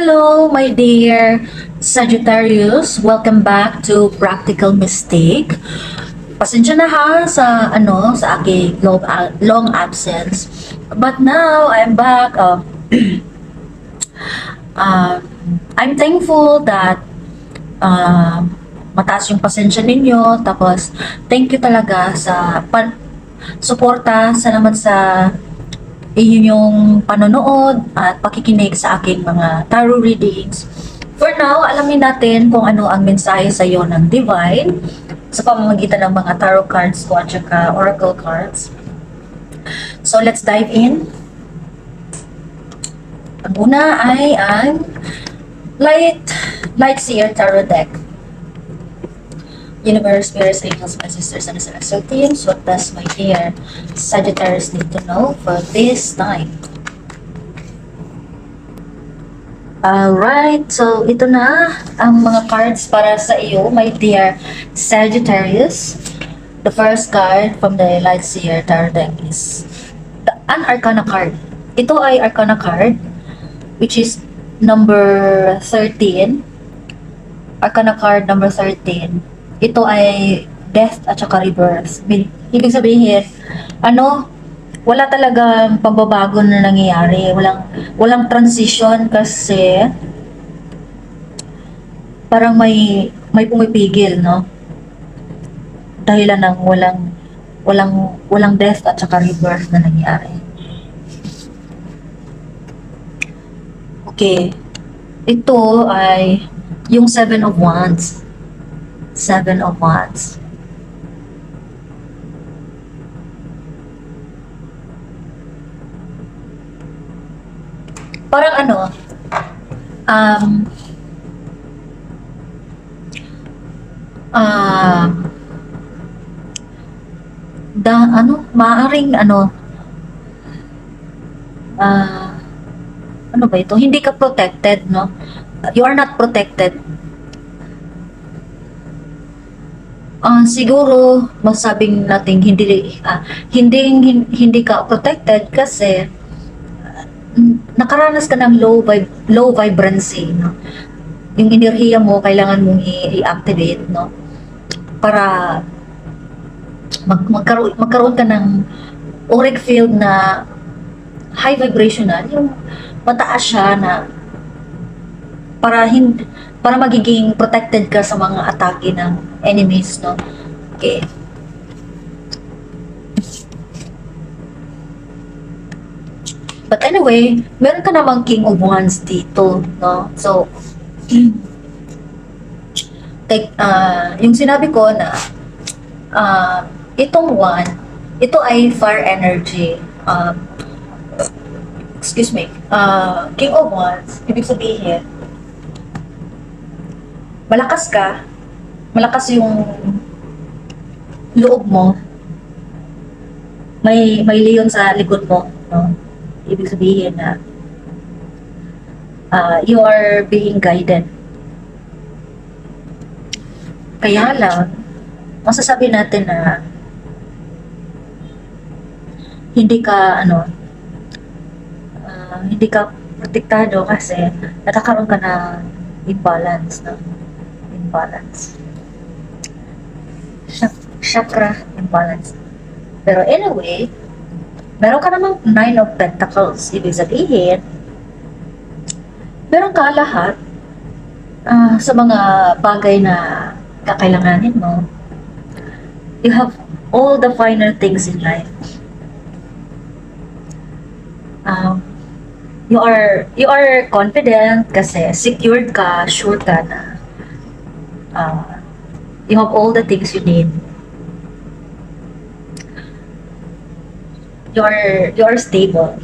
Hello, my dear Sagittarius. Welcome back to Practical Mistake. Pasensya na ha sa aking long absence. But now I'm back. Uh, I'm thankful that mataas yung pasensya ninyo. Tapos thank you talaga sa suporta. Salamat sa inyong panonood at pakikinig sa aking mga tarot readings. For now, alamin natin kung ano ang mensahe sa iyo ng Divine sa pamamagitan ng mga tarot cards ko at saka oracle cards. So, let's dive in. Ang una ay ang Light Seer Tarot Deck. Universe, spirits, angels, my sisters, and the celestial teams, what does my dear Sagittarius need to know for this time? Alright, so ito na ang mga cards para sa iyo, my dear Sagittarius. The first card from the Light Seer Tarot Deck is an Arcana card. Ito ay Arcana card, which is number 13. Arcana card number 13. Ito ay death at saka rebirth. Ibig sabihin, wala talagang pagbabago na nangyayari. Walang transition kasi parang may pumipigil, no? Dahilan ng walang death at saka rebirth na nangyayari. Okay. Ito ay yung Seven of Wands. Seven of Wands. Parang maaring ano ba ito? Hindi ka protected, no? You are not protected. Siguro masabing natin hindi ka protected kasi nakaranas ka ng low vibrancy, no? Yung enerhiya mo kailangan mong i-activate, no? Para magkaroon ka ng auric field na high vibrational, yung mataas siya na para magiging protected ka sa mga atake ng enemies, no? Okay. But anyway, meron ka namang King of Wands dito, no? So, yung sinabi ko na itong one, ito ay fire energy. Excuse me. King of Wands, ibig sabihin, malakas ka, malakas yung loob mo, may leon sa likod mo, no? Ibig sabihin na you are being guided. Kaya lang, masasabi natin na hindi ka protektado kasi nagkakaroon ka na imbalance, no? Imbalance. Chakra imbalance. Pero anyway, meron ka namang Nine of Pentacles. Ibig sabihin, meron ka lahat sa mga bagay na kakailanganin mo. You have all the finer things in life. You are confident kasi secured ka, sure ka na you have all the things you need. You are stable.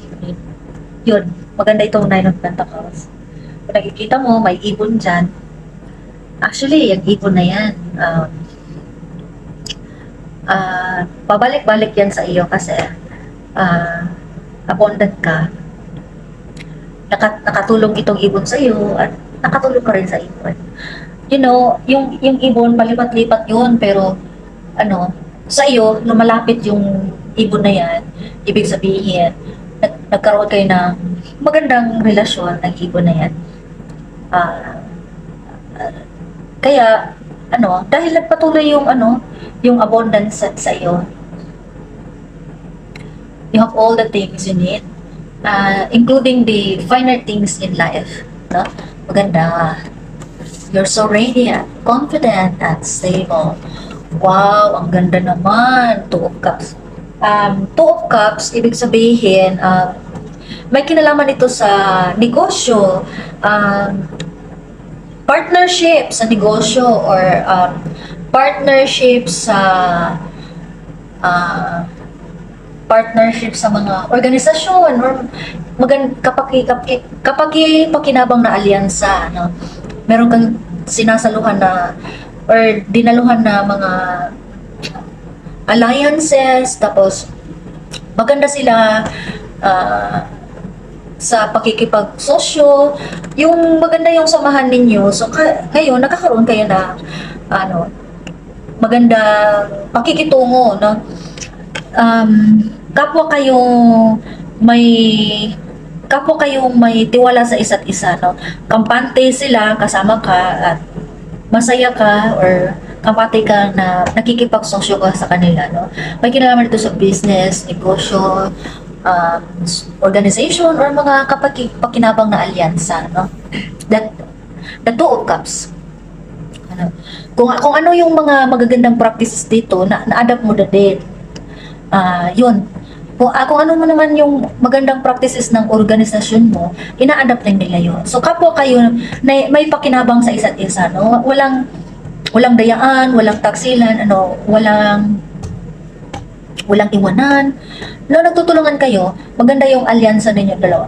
Yun, maganda itong Nine of Pentacles. Kung nakikita mo, may ibon dyan. Actually, yung ibon na yan, pabalik-balik yan sa iyo kasi abundant ka. Nakatulong itong ibon sa iyo at nakatulong ka rin sa ibon. You know, yung ibon, palipat-lipat yun, pero sa iyo, lumalapit yung ibon na yan. Ibig sabihin, nagkaroon kayo ng magandang relasyon ng ibon na yan. Ah, kaya dahil nagpatuloy yung yung abundance sa iyo, you have all the things you need, including the finer things in life, no? Maganda. You're so radiant, confident, and stable. Wow, ang ganda naman. Two of Cups. Two of Cups, ibig sabihin, may kinalaman ito sa negosyo, partnership sa negosyo, or partnership sa uh, partnership sa mga organisasyon, or kapag pakinabang na alyansa, no? Meron kang sinasaluhan na or dinaluhan na mga alliances, tapos maganda sila sa pakikipagsosyo, yung maganda yung samahan ninyo. So ngayon nakakaroon kayo na magandang pakikitungo, no? Kapwa kayong may tiwala sa isa't isa, no? Kampante sila kasama ka at masaya ka, or kampante ka na nakikipagsosyo ka sa kanila, no? May kinalaman ito sa business, negosyo, organization, or mga pakinabang na alyansa, no? The Two of Cups. Kung ano yung mga magagandang practices dito na-adapt mo na din. Yun. Kung ano mo naman yung magandang practices ng organisasyon mo, ina-adapt din nila yun. So kapwa kayo na may pakinabang sa isa't isa, no? Walang dayaan, walang taksilan, walang iwanan. No, nagtutulungan kayo, maganda yung alyansa ninyo dalawa.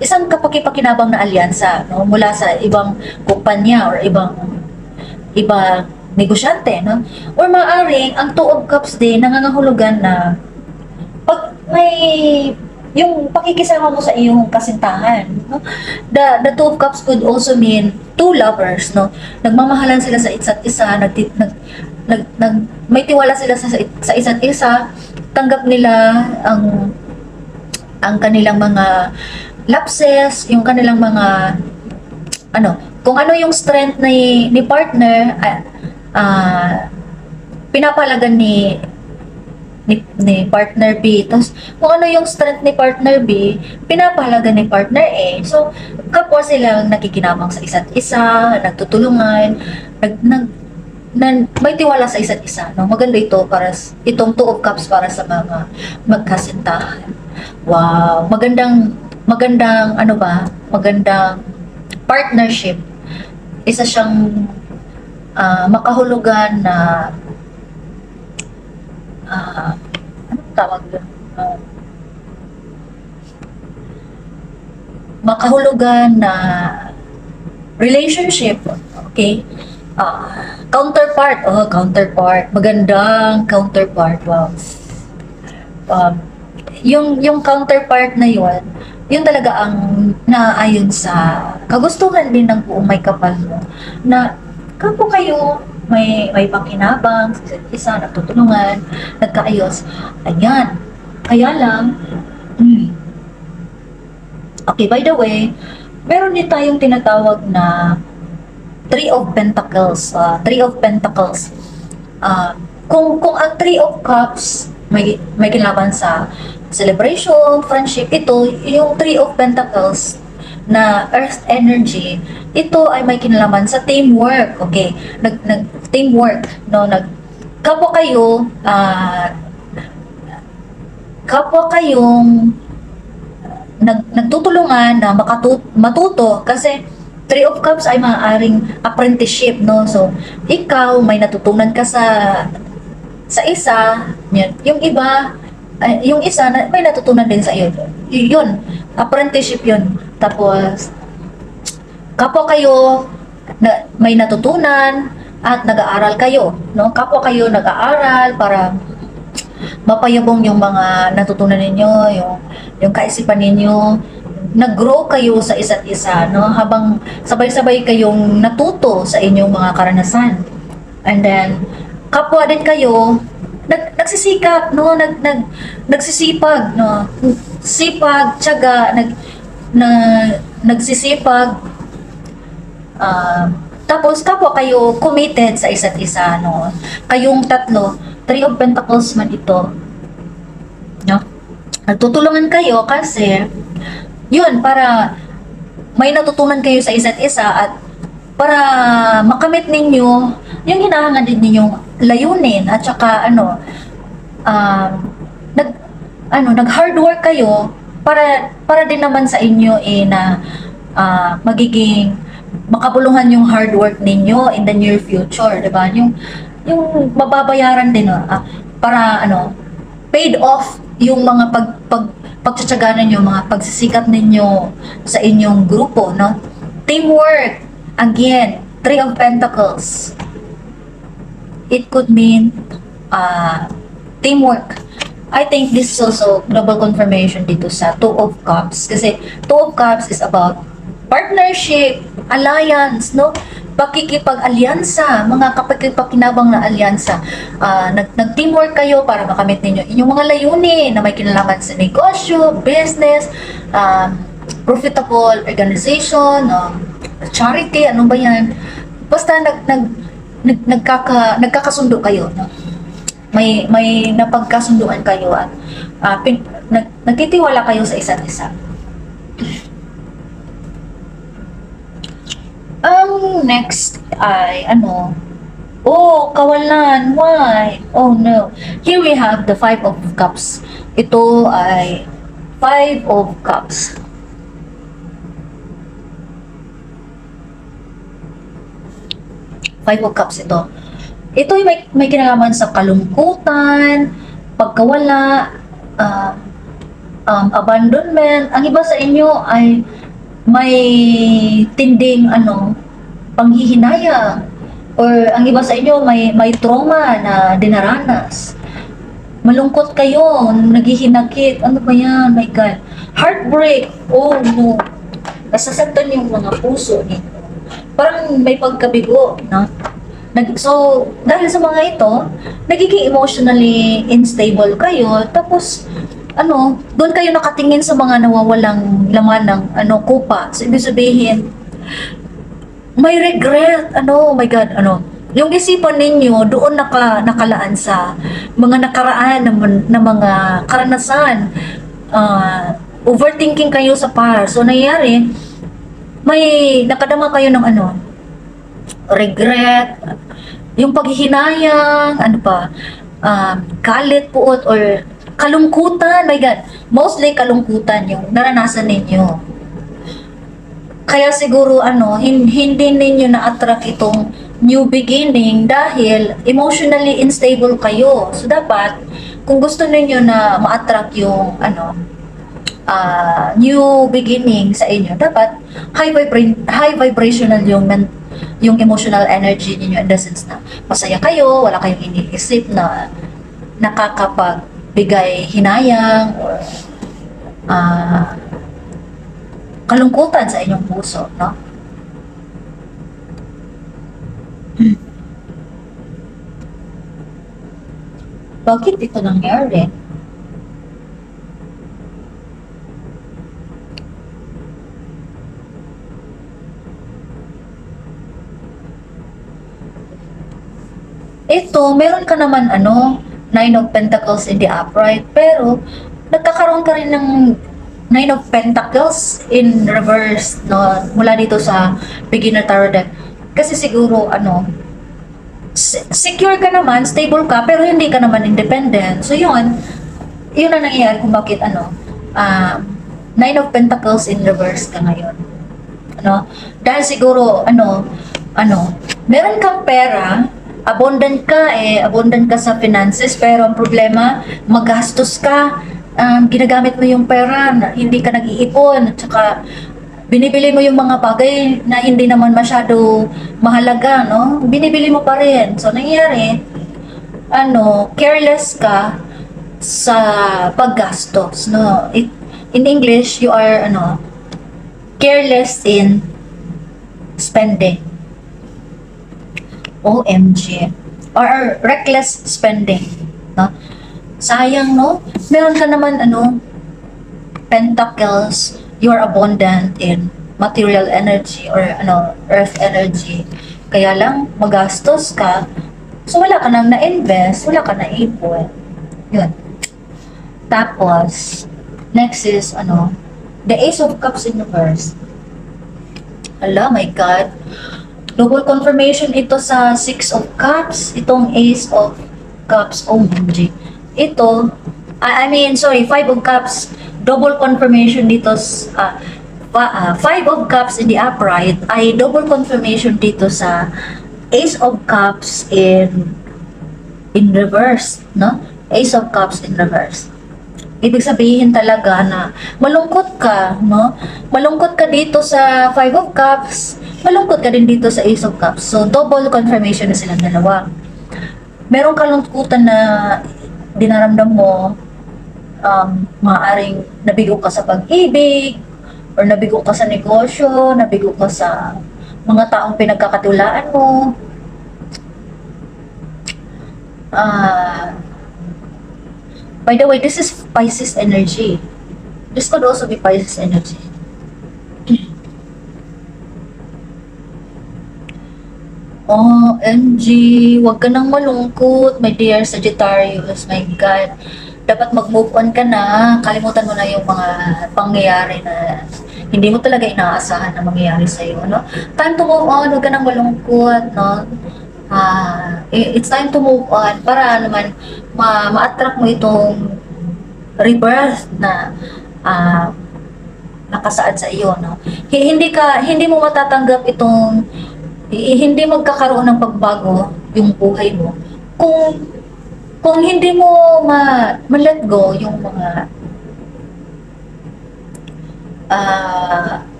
Isang kapakipakinabang na alyansa, no? Mula sa ibang kumpanya or ibang negosyante, no? Or maaaring ang Two of Cups din nangangahulugan na pag may yung pakikisama mo sa iyong kasintahan, no? The Two of Cups could also mean two lovers, no? Nagmamahalan sila sa isa't isa, may tiwala sila sa isa't isa, tanggap nila ang kanilang mga lapses, yung kanilang mga kung ano yung strength ni partner, pinapalagan ni partner B. Tapos, kung ano yung strength ni partner B, pinapahalagan ni partner A. So, kapwa silang nakikinabang sa isa't isa, nagtutulungan, may tiwala sa isa't isa. No? Maganda ito itong Two of Cups para sa mga magkasintahan. Wow! Magandang partnership. Isa siyang makahulugan na anong tawag doon? Makahulugan na relationship, okay? Counterpart, magandang counterpart, wow. Yung counterpart na yun talaga ang naayon sa kagustuhan din ng buong may kapal mo, na kapwa kayo may pakinabang sa isa't isa, nagtutulungan, nagkaayos. Ayan. Kaya lang, okay, by the way, meron din tayong tinatawag na Three of Pentacles. Kung ang Three of Cups may kinalaman sa celebration, friendship, ito, yung Three of Pentacles na earth energy, ito ay may kinalaman sa teamwork, okay? Teamwork, no? Kapwa kayong nagtutulungan na matuto, kasi Three of Cups ay maaaring apprenticeship, no? So, ikaw may natutunan ka sa isa, yung iba, yung isa may natutunan din sa iyo. Yun, apprenticeship yun. Tapos, kapwa kayo may natutunan at nag-aaral kayo, no? Kapwa kayo nag-aaral para mapayabong yung mga natutunan ninyo, yung kaisipan ninyo, nag-grow kayo sa isa't isa, no? Habang sabay-sabay kayong natuto sa inyong mga karanasan. And then, kapwa din kayo nagsisikap, no? Nagsisipag, no? Sipag, tiyaga, na nagsisipag, tapos kapwa kayo committed sa isa't isa, no? Kayong tatlo, Three of Pentacles man ito, no? Nagtutulungan kayo kasi yun, para may natutunan kayo sa isa't isa at para makamit ninyo yung hinahangad din ninyong layunin at saka um, nag nag hard work kayo para din naman sa inyo na magiging makabuluhan yung hard work ninyo in the near future, 'di ba? Yung mababayaran din para paid off yung mga pagtsatsaga ninyo, mga pagsisikap ninyo sa inyong grupo, no? Teamwork, again, Three of Pentacles. It could mean teamwork. I think this is also global confirmation dito sa Two of Cups. Kasi Two of Cups is about partnership, alliance, no? Pakikipag-alyansa, mga kapagpakinabang na alyansa. Nag-teamwork kayo para makamit ninyo inyong mga layunin na may kinalaman sa negosyo, business, profitable organization, charity, ano ba yan? Basta nagkakasundo kayo, no? May napagkasunduan kayo at nagtitiwala kayo sa isa't isa. Ang next ay oh, kawalan, why? Oh no. Here we have the Five of Cups. Ito ay Five of Cups. Five of Cups ito. Ito ay may kinalaman sa kalungkutan, pagkawala, abandonment. Ang iba sa inyo ay may tinding panghihinayang, or ang iba sa inyo may trauma na dinaranas. Malungkot kayo, naghihinakit. Ano ba yan? My God. Heartbreak. Oh no. Nasasaktan yung mga puso ninyo. Parang may pagkabigo, no? So, dahil sa mga ito, nagiging emotionally unstable kayo, tapos, doon kayo nakatingin sa mga nawawalang laman ng, kupa. So, ibig sabihin, may regret, oh my God, yung isipan ninyo, doon nakalaan sa mga nakaraan na mga karanasan, overthinking kayo sa past. So, nangyayari, may nakadama kayo ng regret, yung paghihinayang, galit puot or kalungkutan. My God, mostly kalungkutan yung naranasan ninyo. Kaya siguro hindi ninyo na-attract itong new beginning dahil emotionally unstable kayo. So dapat kung gusto ninyo na ma-attract yung new beginning sa inyo, dapat high vibrational yung emotional energy niyo, in the sense na masaya kayo, wala kayong iniisip na nakakapagbigay hinayang or kalungkutan sa inyong puso, no? Bakit ito nangyari? Ito, meron ka naman Nine of Pentacles in the upright, pero nagkakaroon ka rin ng Nine of Pentacles in reverse, no, mula dito sa beginner tarot deck. Kasi siguro secure ka naman, stable ka, pero hindi ka naman independent. So yun ang nangyayari kung bakit Nine of Pentacles in reverse ka ngayon. Dahil siguro meron kang pera, abundant ka sa finances, pero ang problema, magastos ka, ginagamit mo yung pera, hindi ka nag-iipon, at saka binibili mo yung mga bagay na hindi naman masyado mahalaga, no? Binibili mo pa rin. So, nangyayari, careless ka sa paggastos, no? In English, you are, careless in spending. OMG. Or reckless spending, no? Sayang, no? Meron ka naman Pentacles you are abundant in material energy or earth energy. Kaya lang magastos ka, so wala ka nang na-invest, wala ka na ipon. Yun. Tapos next is the Ace of Cups in reverse. Ala, my God. Double confirmation ito sa Six of Cups, itong Ace of Cups, OMG. Ito, Five of Cups, double confirmation dito, Five of Cups in the upright, ay double confirmation dito sa Ace of Cups in reverse, no? Ace of Cups in reverse. Ibig sabihin talaga na malungkot ka, no? Malungkot ka dito sa Five of Cups, malungkot ka din dito sa Ace of Cups. So, double confirmation na silang dalawa. Merong kalungkutan na dinaramdam mo, maaaring nabigo ka sa pag-ibig, or nabigo ka sa negosyo, nabigo ka sa mga taong pinagkakatulaan mo. By the way, this is Pisces energy. This could also be Pisces energy. OMG, wag ka nang malungkot, my dear Sagittarius, my God. Dapat mag-move on ka na, kalimutan mo na yung mga pangyayari na hindi mo talaga inaasahan na mangyayari sa'yo, no? Time to move on, wag ka nang malungkot, no? It's time to move on para naman ma-attract mo itong rebirth na nakasaad sa iyo, no? Hindi mo matatanggap itong hindi magkakaroon ng pagbago yung buhay mo kung hindi mo ma-let go yung mga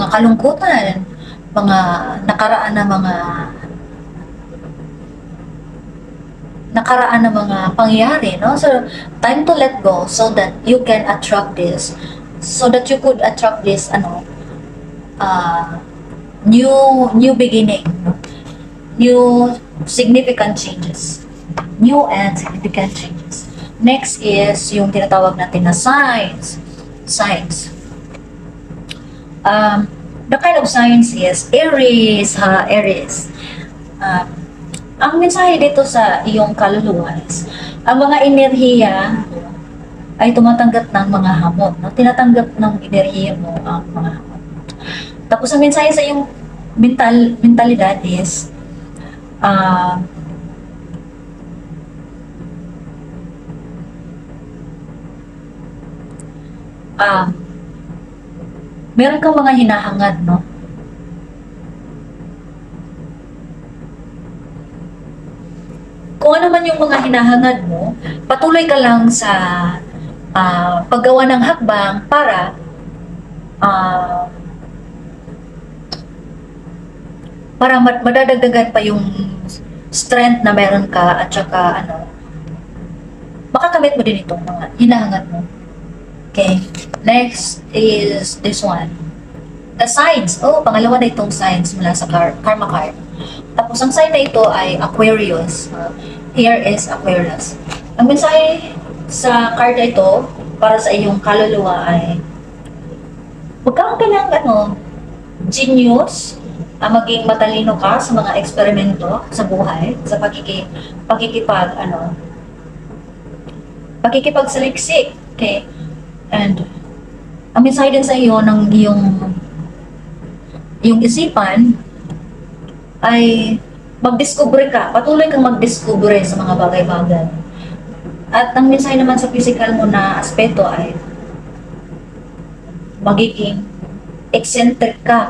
kalungkutan, mga nakaraan na mga pangyayari, no? So, time to let go so that you can attract this, so that you could attract this, new beginning, no? New significant changes. New and significant changes. Next is yung tinatawag natin na signs. Signs. The kind of signs is Aries, Aries. Ang mensahe dito sa iyong kaluluwa is, ang mga enerhiya ay tumatanggap ng mga hamon, no? Tinatanggap ng enerhiya mo ang mga hamon. Tapos ang mensahe sa iyong mentalidad is, meron kang mga hinahangad, no? Kung ano man yung mga hinahangad mo, patuloy ka lang sa paggawa ng hakbang para madadagdagan pa yung strength na meron ka, at saka makakamit mo din itong mga hinahangad mo. Okay, next is this one. The signs. Pangalawa na itong signs mula sa karma card. Tapos ang sign na ito ay Aquarius. Here is Aquarius. Ang mensahe sa card na ito para sa iyong kaluluwa ay magkaroon ka ng genius, maging matalino ka sa mga eksperimento sa buhay, sa pakikipagsaliksik. Okay? And ang mensahe din sa iyo ng yung isipan ay magdiskubre ka, patuloy kang magdiskubre sa mga bagay-bagay. At ang mensahe naman sa physical mo na aspeto ay magiging eccentric ka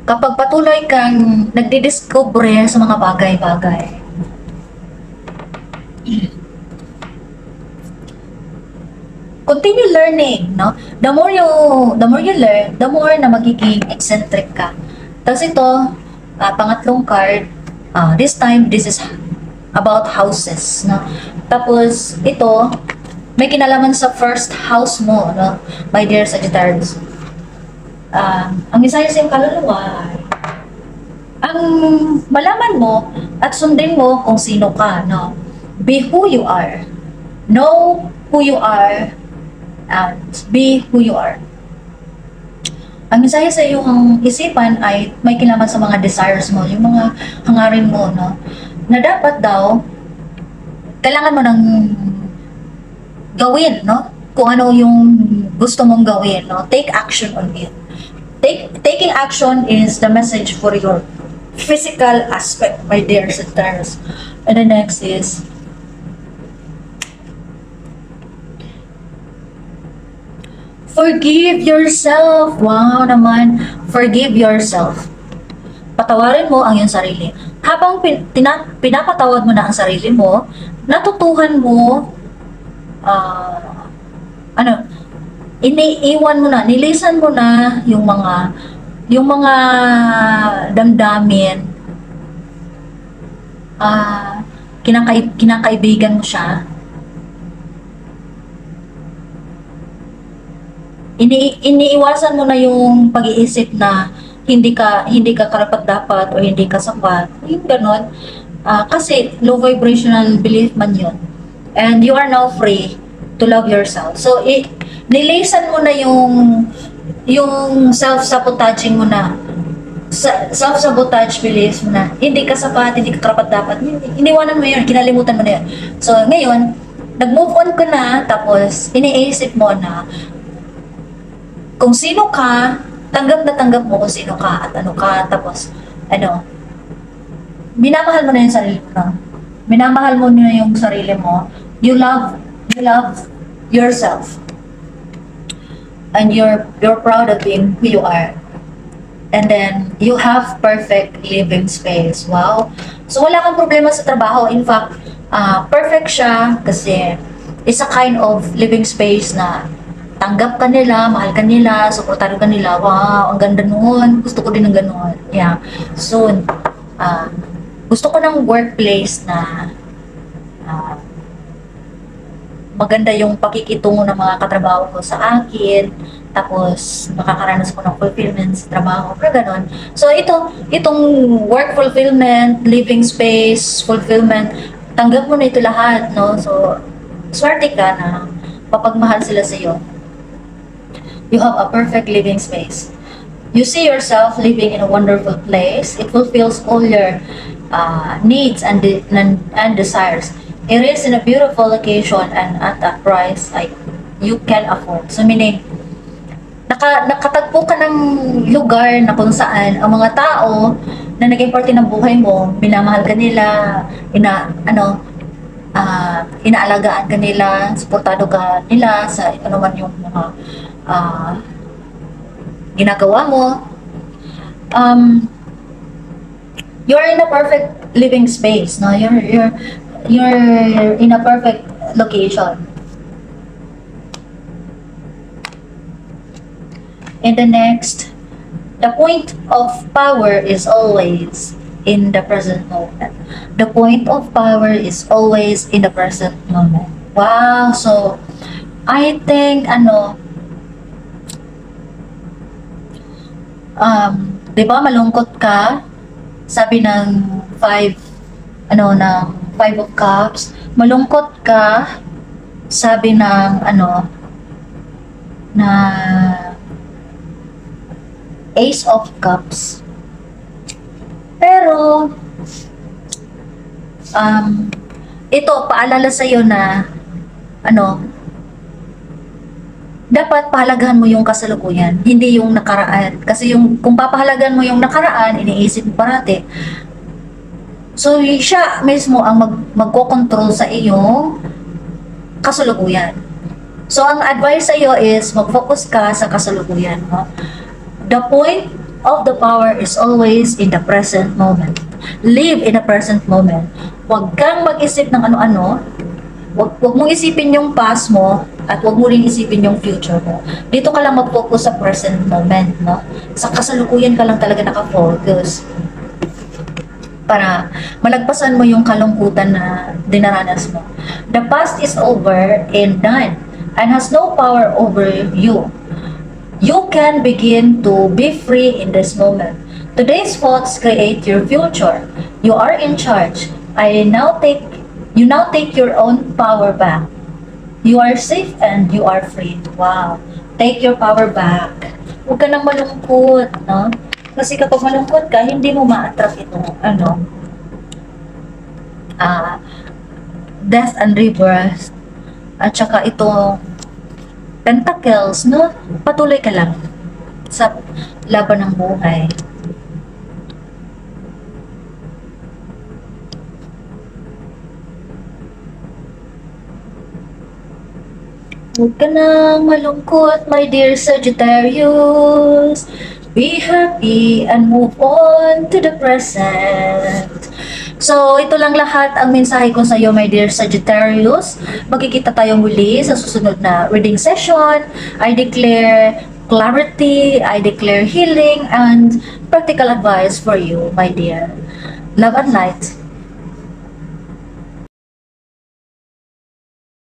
kapag patuloy kang nagdidiskubre sa mga bagay-bagay. Continue learning, no? The more you learn, the more na magiging eccentric ka. Tapos ito, pangatlong card, this time, this is about houses, no? Tapos ito, may kinalaman sa first house mo, no? My dear Sagittarius. Ang mensahe sa iyong kaluluwa ay, ang malaman mo at sundin mo kung sino ka, no? Be who you are. Know who you are and be who you are. Ang mensahe sa iyong isipan ay may kinalaman sa mga desires mo, yung mga hangarin mo, no? Na dapat daw, kailangan mo ng gawin, no? Kung ano yung gusto mong gawin, no? Take action on it. Taking action is the message for your physical aspect, my dear Sagittarius. And the next is, forgive yourself. Wow naman. Forgive yourself. Patawarin mo ang iyong sarili. Habang pinapatawad mo na ang sarili mo, natutuhan mo, iniiwan mo na, nilisan mo na yung mga damdamin, kinakaibigan mo siya. Iniiwasan mo na yung pag-iisip na hindi ka karapat-dapat o hindi ka sapat, yung ganon. Kasi low vibrational belief man yun, and you are now free to love yourself. So nilisan mo na yung self-sabotaging mo na, self-sabotage beliefs mo na hindi ka sapat, hindi ka karapat-dapat, iniwanan mo yun, kinalimutan mo na yun. So ngayon, nag-move on ka na, tapos iniisip mo na kung sino ka, tanggap na tanggap mo kung sino ka at ano ka, tapos minamahal mo na yung sarili mo. Minamahal mo na yung sarili mo. You love yourself. And you're proud of being who you are. And then you have perfect living space. Wow. So wala kang problema sa trabaho. In fact, perfect siya kasi it's a kind of living space na tanggap ka nila, mahal ka nila, suportado ka nila. Wow, ang ganda nun. Gusto ko din ng ganun. Yeah. Soon, gusto ko ng workplace na maganda yung pakikitungo ng mga katrabaho ko sa akin. Tapos, makakaranas ko ng fulfillment sa trabaho. Pero ganun. So, itong work fulfillment, living space, fulfillment, tanggap mo na ito lahat, no? So, swerte ka na papagmahal sila sa iyo. You have a perfect living space. You see yourself living in a wonderful place. It fulfills all your needs and desires. It is in a beautiful location and at a price you can afford. So meaning, nakatagpo ka ng lugar na kung saan ang mga tao na naging parte ng buhay mo, minamahal ka nila, inaalagaan ka nila, suportado ka nila sa ano man yung mga ginagawa mo. You're in a perfect living space, no? You're in a perfect location. And the next, the point of power is always in the present moment. The point of power is always in the present moment. Wow! So, I think, di ba malungkot ka? Sabi ng five of cups. Malungkot ka, sabi ng, na ace of cups. Pero, ito, paalala sa'yo na, dapat pahalagahan mo yung kasalukuyan, hindi yung nakaraan. Kasi kung papahalagahan mo yung nakaraan, iniisip mo parati. So, siya mismo ang magkocontrol sa iyong kasalukuyan. So, ang advice sa iyo is mag-focus ka sa kasalukuyan. No? The point of the power is always in the present moment. Live in the present moment. Huwag kang mag-isip ng ano-ano. Huwag mong isipin yung past mo at huwag mo rin isipin yung future mo. Dito ka lang mag-focus sa present moment, no? Sa kasalukuyan ka lang talaga naka-focus para malagpasan mo yung kalungkutan na dinaranas mo. The past is over and done and has no power over you. You can begin to be free in this moment. Today's thoughts create your future. You are in charge. You now take your own power back. You are safe and you are free. Wow. Take your power back. Huwag ka nang malungkot, no? Kasi kapag malungkot ka, hindi mo ma-attract itong, ah, death and rebirth. At saka itong pentacles, no? Patuloy ka lang sa laban ng buhay. Huwag ka nang malungkot, my dear Sagittarius. Be happy and move on to the present. So, ito lang lahat ang mensahe ko sa iyo, my dear Sagittarius. Magkikita tayo muli sa susunod na reading session. I declare clarity, I declare healing, and practical advice for you, my dear. Love and light.